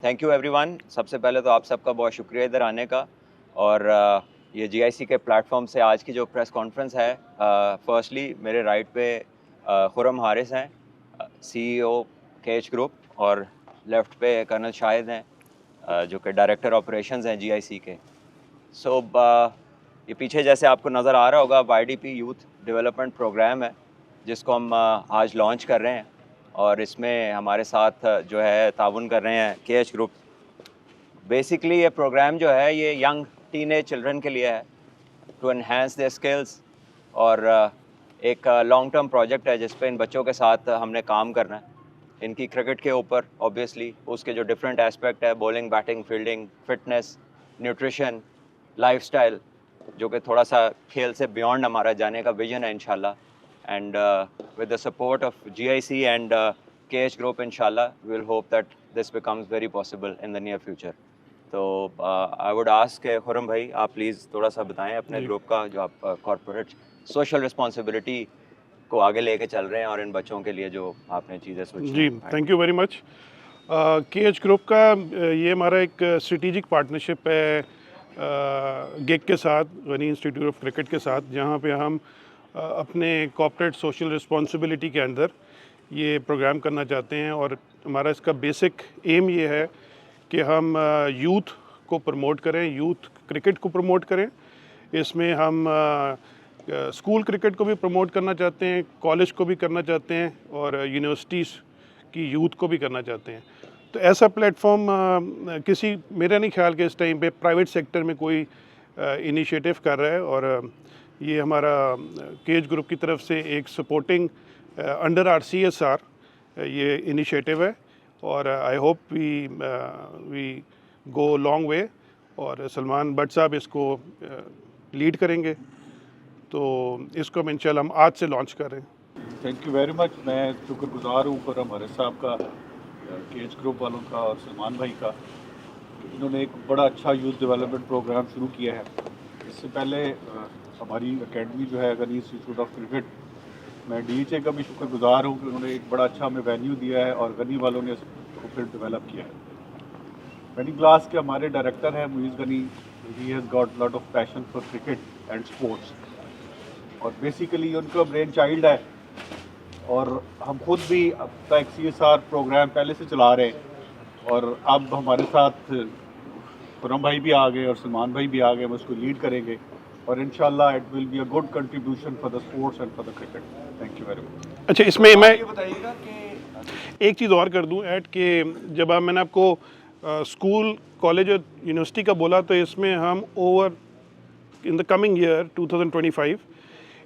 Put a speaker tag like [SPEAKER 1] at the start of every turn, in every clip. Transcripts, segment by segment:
[SPEAKER 1] Thank you everyone. सबसे पहले तो आप सबका बहुत शुक्रिया इधर आने का। और ये जीआईसी के प्लेटफॉर्म से आज की जो प्रेस कॉन्फ्रेंस है, फर्स्टली मेरे राइट पे खुरम हारिस हैं, सीईओ केएच ग्रुप, और लेफ़्ट पे कर्नल शाहिद हैं, जो कि डायरेक्टर ऑपरेशंस हैं जीआईसी के। सो ये पीछे जैसे आपको नज़र आ रहा होगा वाईडीपी यूथ डेवलपमेंट प्रोग्राम है, जिसको हम आज लॉन्च कर रहे हैं। और इसमें हमारे साथ जो है ताउन कर रहे हैं केएच ग्रुप। बेसिकली ये प्रोग्राम जो है ये यंग टीनेज चिल्ड्रन के लिए है, टू एनहांस देयर स्किल्स। और एक लॉन्ग टर्म प्रोजेक्ट है जिस पे इन बच्चों के साथ हमने काम करना है, इनकी क्रिकेट के ऊपर ऑब्वियसली, उसके जो डिफरेंट एस्पेक्ट है, bowling, batting, fielding, fitness, nutrition, lifestyle, जो कि थोड़ा सा खेल से बियॉन्ड हमारा जाने का विजन है इंशाल्लाह। And with the support of GIC and KH group, इंशाल्लाह we will hope that this becomes very possible in the near future. तो आई वुड आस्क खुरम भाई, आप प्लीज़ थोड़ा सा बताएं अपने
[SPEAKER 2] जी
[SPEAKER 1] ग्रुप का, जो आप कॉर्पोरेट सोशल रिस्पॉन्सिबिलिटी को आगे लेके चल रहे हैं और इन बच्चों के लिए जो आपने चीज़ें सोची
[SPEAKER 2] जी
[SPEAKER 1] हैं।
[SPEAKER 2] Thank you very much. KH group का ये हमारा एक स्ट्रेटेजिक पार्टनरशिप है गिग के साथ, गनी इंस्टीट्यूट ऑफ क्रिकेट के साथ, जहाँ पे हम अपने कॉर्पोरेट सोशल रिस्पॉन्सिबिलिटी के अंदर ये प्रोग्राम करना चाहते हैं। और हमारा इसका बेसिक एम ये है कि हम यूथ को प्रमोट करें, यूथ क्रिकेट को प्रमोट करें। इसमें हम स्कूल क्रिकेट को भी प्रमोट करना चाहते हैं, कॉलेज को भी करना चाहते हैं, और यूनिवर्सिटीज़ की यूथ को भी करना चाहते हैं। तो ऐसा प्लेटफॉर्म किसी, मेरा नहीं ख्याल कि इस टाइम पे प्राइवेट सेक्टर में कोई इनिशिएटिव कर रहा है। और ये हमारा केएच ग्रुप की तरफ से एक सपोर्टिंग अंडर आर CSR ये इनिशिएटिव है। और I hope we go long way, और सलमान भट्ट साहब इसको लीड करेंगे। तो इसको हम इंशाल्लाह हम आज से लॉन्च कर रहे हैं।
[SPEAKER 3] Thank you very much. मैं शुक्रगुजार हूँ खुरम हारिस साहब का, केएच ग्रुप वालों का और सलमान भाई का। इन्होंने एक बड़ा अच्छा यूथ डेवलपमेंट प्रोग्राम शुरू किया है। इससे पहले हमारी एकेडमी जो है गनी इंस्टीट्यूट ऑफ क्रिकेट, मैं DHA का भी शुक्रगुजार हूँ कि उन्होंने एक बड़ा अच्छा हमें वेन्यू दिया है और गनी वालों ने इसको फिर डेवलप किया है। गनी क्लास के हमारे डायरेक्टर हैं Muiz Ghani. He has got lot of passion for cricket and sports, और बेसिकली उनका ब्रेन चाइल्ड है। और हम खुद भी अपना एक CSR प्रोग्राम पहले से चला रहे हैं, और अब हमारे साथ खुरम भाई भी आ गए और सलमान भाई भी आ गए, हम उसको लीड करेंगे। और इंशाल्लाह it will be a good contribution for the sports and for the cricket. Thank you very much.
[SPEAKER 2] अच्छा, इसमें मैं
[SPEAKER 1] ये बताइएगा कि
[SPEAKER 2] एक चीज़ और कर दूं ऐड कि जब मैंने आपको स्कूल, कॉलेज और यूनिवर्सिटी का बोला, तो इसमें हम over in the coming year 2025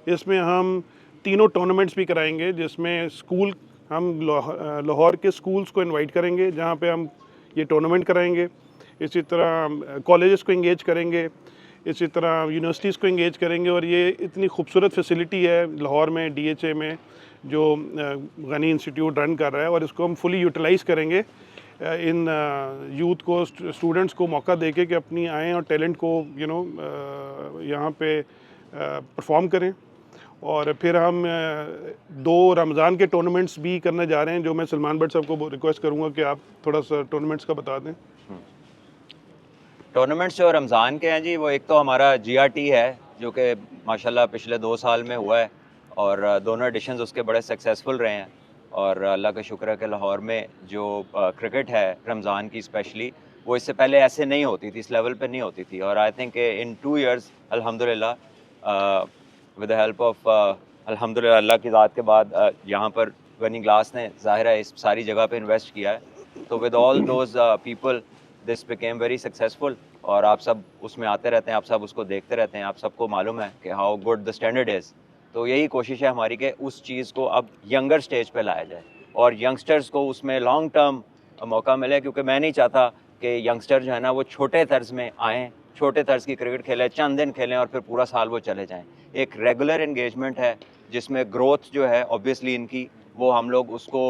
[SPEAKER 2] इसमें हम तीनों टूर्नामेंट्स भी कराएंगे, जिसमें स्कूल, हम लाहौर के स्कूल्स को इनवाइट करेंगे जहां पे हम ये टूर्नामेंट कराएंगे। इसी तरह कॉलेजेस को इंगेज करेंगे, इसी तरह यूनिवर्सिटीज़ को इंगेज करेंगे। और ये इतनी खूबसूरत फैसिलिटी है लाहौर में, DHA में, जो गनी इंस्टीट्यूट रन कर रहा है, और इसको हम फुली यूटिलाइज़ करेंगे। इन यूथ को, स्टूडेंट्स को मौका देके कि अपनी आएँ और टैलेंट को यहाँ पे परफॉर्म करें। और फिर हम 2 रमज़ान के टूर्नामेंट्स भी करने जा रहे हैं, जो मैं सलमान भट्ट साहब को रिक्वेस्ट करूँगा कि आप थोड़ा सा टूर्नामेंट्स का बता दें।
[SPEAKER 1] टूर्नामेंट्स जो रमज़ान के हैं जी, वो एक तो हमारा GRT है, जो कि माशाल्लाह पिछले 2 साल में हुआ है, और दोनों एडिशंस उसके बड़े सक्सेसफुल रहे हैं। और अल्लाह का शुक्र है कि लाहौर में जो क्रिकेट है रमज़ान की स्पेशली, वो इससे पहले ऐसे नहीं होती थी, इस लेवल पे नहीं होती थी। और आई थिंक इन 2 इयर्स अल्हम्दुलिल्लाह, विद द हेल्प ऑफ अल्हम्दुलिल्लाह, अल्लाह की ज़ात के बाद यहाँ पर गनी ग्लास ने ज़ाहिर है इस सारी जगह पे इन्वेस्ट किया है। तो with all those people this became very successful. और आप सब उसमें आते रहते हैं, आप सब उसको देखते रहते हैं, आप सबको मालूम है कि how good the standard is. तो यही कोशिश है हमारी कि उस चीज़ को अब यंगर स्टेज पे लाया जाए और यंगस्टर्स को उसमें लॉन्ग टर्म मौका मिले, क्योंकि मैं नहीं चाहता कि यंगस्टर जो है ना वो छोटे तर्ज में आएँ, छोटे तर्ज की क्रिकेट खेलें, चंद दिन खेलें और फिर पूरा साल वो चले जाएँ। एक रेगुलर एंगेजमेंट है जिसमें ग्रोथ जो है ऑब्वियसली इनकी, वो हम लोग उसको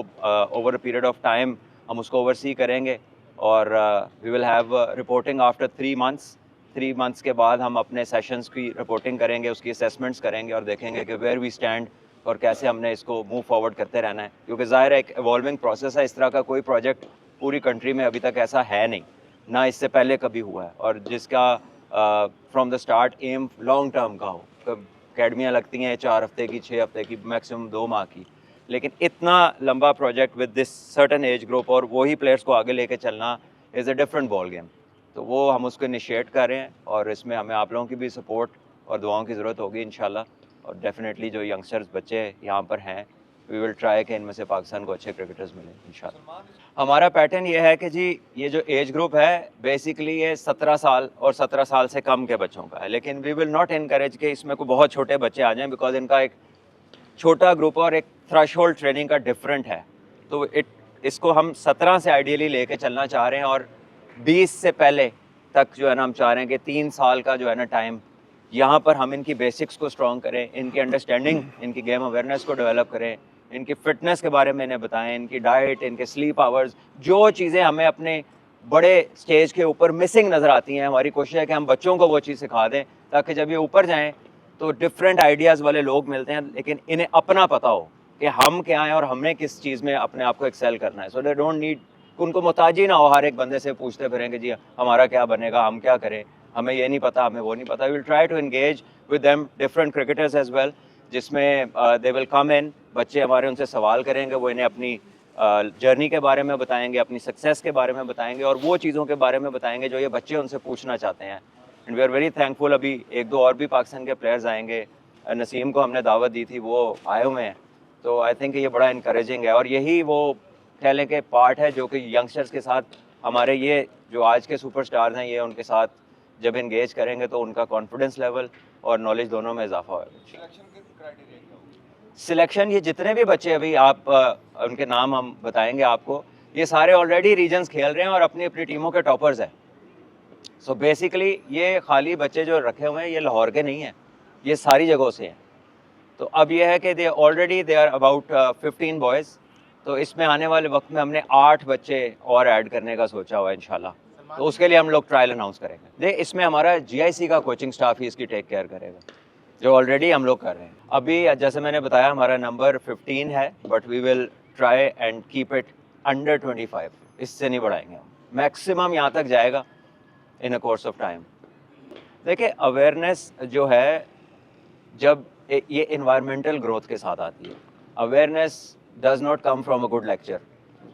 [SPEAKER 1] over a period of time हम उसको ओवरसी करेंगे। और we will have reporting after 3 months. 3 months के बाद हम अपने सेशंस की रिपोर्टिंग करेंगे, उसकी असेसमेंट्स करेंगे और देखेंगे कि वेयर वी स्टैंड और कैसे हमने इसको मूव फॉरवर्ड करते रहना है, क्योंकि ज़ाहिर है एक इवॉल्विंग प्रोसेस है। इस तरह का कोई प्रोजेक्ट पूरी कंट्री में अभी तक ऐसा है नहीं, ना इससे पहले कभी हुआ है, और जिसका from the start aim long term का हो। अकेडमियाँ लगती हैं 4 हफ्ते की, 6 हफ्ते की, मैक्सिमम 2 माह की, लेकिन इतना लंबा project with this certain age group और वही प्लेयर्स को आगे लेके चलना is a different ball game. तो वो हम उसको इनिशिएट कर रहे हैं और इसमें हमें आप लोगों की भी सपोर्ट और दुआओं की ज़रूरत होगी इंशाल्लाह। और डेफिनेटली जो यंगस्टर्स बच्चे यहाँ पर हैं, वी विल ट्राई कि इनमें से पाकिस्तान को अच्छे क्रिकेटर्स मिलें इंशाल्लाह। हमारा पैटर्न ये है कि जी ये जो एज ग्रुप है बेसिकली ये 17 साल और 17 साल से कम के बच्चों का है, लेकिन वी विल नॉट इनकरेज कि इसमें कोई बहुत छोटे बच्चे आ जाएं, बिकॉज इनका एक छोटा ग्रुप और एक थ्रेशोल्ड ट्रेनिंग का डिफरेंट है। तो इसको हम 17 से आइडियली लेके चलना चाह रहे हैं और 20 से पहले तक जो है ना हम चाह रहे हैं कि 3 साल का जो है ना टाइम यहाँ पर हम इनकी बेसिक्स को स्ट्रॉन्ग करें, इनकी अंडरस्टैंडिंग, इनकी गेम अवेयरनेस को डेवलप करें, इनकी फिटनेस के बारे में इन्हें बताएं, इनकी डाइट, इनके स्लीप आवर्स, जो चीज़ें हमें अपने बड़े स्टेज के ऊपर मिसिंग नज़र आती हैं, हमारी कोशिश है कि हम बच्चों को वो चीज़ सिखा दें ताकि जब ये ऊपर जाएँ तो डिफरेंट आइडियाज़ वाले लोग मिलते हैं, लेकिन इन्हें अपना पता हो कि हम क्या हैं और हमने किस चीज़ में अपने आप को एक्सेल करना है। सो दे डोंट नीड, उनको मोहताज ही ना हो हर एक बंदे से पूछते फिरेंगे जी हमारा क्या बनेगा, हम क्या करें, हमें ये नहीं पता, हमें वो नहीं पता। We will try to engage with them different cricketers as well, जिसमें दे विल कम इन, बच्चे हमारे उनसे सवाल करेंगे, वो इन्हें अपनी जर्नी के बारे में बताएंगे, अपनी सक्सेस के बारे में बताएंगे और वो चीज़ों के बारे में बताएंगे जो ये बच्चे उनसे पूछना चाहते हैं। And we are very thankful, अभी 1-2 और भी पाकिस्तान के प्लेयर्स आएंगे, नसीम को हमने दावत दी थी, वो आए हुए हैं। तो आई थिंक ये बड़ा इनकरेजिंग है और यही वो कह लें कि पार्ट है जो कि यंगस्टर्स के साथ हमारे ये जो आज के सुपरस्टार्स हैं, ये उनके साथ जब इंगेज करेंगे तो उनका कॉन्फिडेंस लेवल और नॉलेज दोनों में इजाफा होगा। सिलेक्शन ये जितने भी बच्चे अभी आप उनके नाम हम बताएंगे आपको, ये सारे ऑलरेडी रीजन्स खेल रहे हैं और अपनी अपनी टीमों के टॉपर्स हैं। सो बेसिकली ये खाली बच्चे जो रखे हुए हैं ये लाहौर के नहीं हैं, ये सारी जगहों से हैं। तो अब ये है कि दे आर अबाउट 15 बॉयज़। तो इसमें आने वाले वक्त में हमने 8 बच्चे और ऐड करने का सोचा हुआ है इंशाल्लाह। तो उसके लिए हम लोग ट्रायल अनाउंस करेंगे। इसमें हमारा GIC का कोचिंग स्टाफ ही इसकी टेक केयर करेगा, जो ऑलरेडी हम लोग कर रहे हैं। अभी जैसे मैंने बताया हमारा नंबर 15 है, but we will try and keep it under 25, इससे नहीं बढ़ाएंगे हम, मैक्सिमम यहाँ तक जाएगा in a course of time. देखिए अवेयरनेस जो है जब ये इन्वायरमेंटल ग्रोथ के साथ आती है, awareness does not come from a good lecture.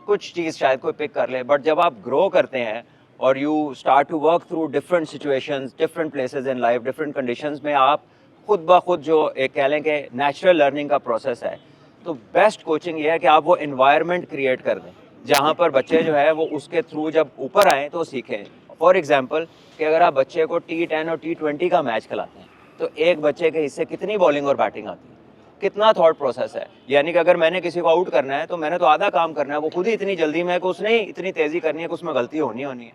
[SPEAKER 1] कुछ चीज़ शायद कोई पिक कर ले, बट जब आप ग्रो करते हैं और you start to work through different situations, different places in life, different conditions में आप खुद ब खुद जो एक कह लें कि नेचुरल लर्निंग का प्रोसेस है, तो बेस्ट कोचिंग ये है कि आप वो इन्वायरमेंट क्रिएट कर दें जहाँ पर बच्चे जो है वो उसके थ्रू जब ऊपर आएँ तो सीखें। फॉर एग्जाम्पल कि अगर आप बच्चे को T10 और T20 का मैच खिलाते हैं तो एक बच्चे के हिस्से कितनी बॉलिंग और बैटिंग आती है, कितना थॉट प्रोसेस है। यानी कि अगर मैंने किसी को आउट करना है तो मैंने तो आधा काम करना है, वो खुद ही इतनी जल्दी में है कि उसने इतनी तेज़ी करनी है कि उसमें गलती होनी है।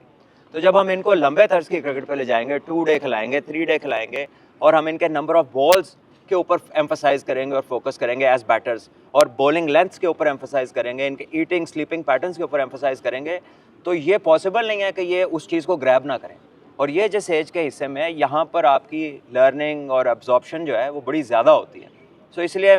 [SPEAKER 1] तो जब हम इनको लंबे तर्ज की क्रिकेट पे ले जाएंगे, 2 डे खिलाएंगे, 3 डे खिलाएंगे और हम इनके नंबर ऑफ बॉल्स के ऊपर एम्फसाइज करेंगे और फोकस करेंगे एज बैटर्स, और बॉलिंग लेंथ्स के ऊपर एम्फसाइज करेंगे, इनके ईटिंग स्लीपिंग पैटर्न्स के ऊपर एम्फसाइज करेंगे, तो ये पॉसिबल नहीं है कि ये उस चीज़ को ग्रैब ना करें। और ये जिस एज के हिस्से में यहाँ पर आपकी लर्निंग और एब्जॉर्प्शन जो है वो बड़ी ज़्यादा होती है। सो इसलिए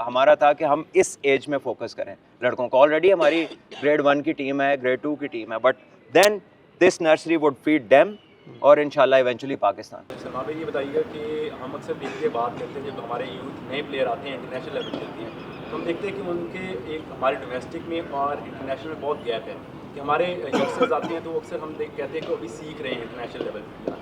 [SPEAKER 1] हमारा था कि हम इस एज में फोकस करें लड़कों को। ऑलरेडी हमारी ग्रेड 1 की टीम है, ग्रेड 2 की टीम है, but then this nursery would feed them और इंशाल्लाह इवेंचुअली पाकिस्तान।
[SPEAKER 4] सलमान भाई ये बताइएगा कि हम अक्सर देखते हैं, बात करते हैं जब हमारे यूथ नए प्लेयर आते हैं, इंटरनेशनल लेवल खेलते हैं, तो हम देखते हैं कि उनके एक हमारे डोमेस्टिक में और इंटरनेशनल में बहुत गैप है। कि हमारे यंगस्टर्स आते हैं तो अक्सर हम कहते हैं कि अभी सीख रहे हैं इंटरनेशनल लेवल पर,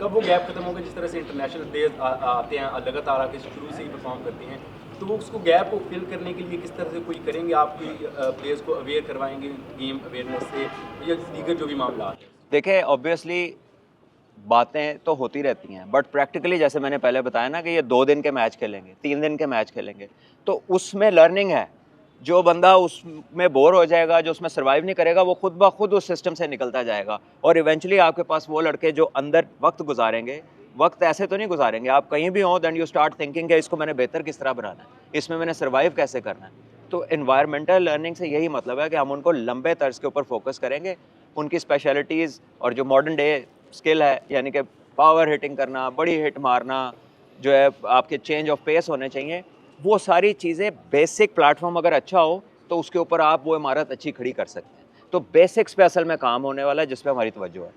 [SPEAKER 4] कब वो गैप खत्म होगा? जिस तरह से इंटरनेशनल प्लेयर्स आते हैं लगातार आके शुरू से ही परफॉर्म करते हैं, तो वो उसको गैप को फिल करने के लिए किस तरह से कोई करेंगे? आप कोई प्लेयर्स को अवेयर करवाएंगे गेम अवेयरनेस से या दीगर जो भी मामला आते हैं?
[SPEAKER 1] देखिए ऑब्वियसली बातें तो होती रहती हैं, बट प्रैक्टिकली जैसे मैंने पहले बताया ना कि ये 2 दिन के मैच खेलेंगे, 3 दिन के मैच खेलेंगे, तो उसमें लर्निंग है। जो बंदा उसमें बोर हो जाएगा, जो उसमें सर्वाइव नहीं करेगा, वो खुद ब खुद उस सिस्टम से निकलता जाएगा। और इवेंचुअली आपके पास वो लड़के जो अंदर वक्त गुजारेंगे, वक्त ऐसे तो नहीं गुजारेंगे, आप कहीं भी हों दैन यू स्टार्ट थिंकिंग कि इसको मैंने बेहतर किस तरह बनाना है, इसमें मैंने सर्वाइव कैसे करना है। तो इन्वायरमेंटल लर्निंग से यही मतलब है कि हम उनको लंबे तर्ज के ऊपर फोकस करेंगे, उनकी स्पेशलिटीज़ और जो मॉडर्न डे स्किल है, यानी कि पावर हिटिंग करना, बड़ी हिट मारना, जो है आपके चेंज ऑफ पेस होने चाहिए, वो सारी चीज़ें बेसिक प्लेटफॉर्म अगर अच्छा हो तो उसके ऊपर आप वो इमारत अच्छी खड़ी कर सकते हैं। तो बेसिक्स पे असल में काम होने वाला है जिस पे हमारी तवज्जो है।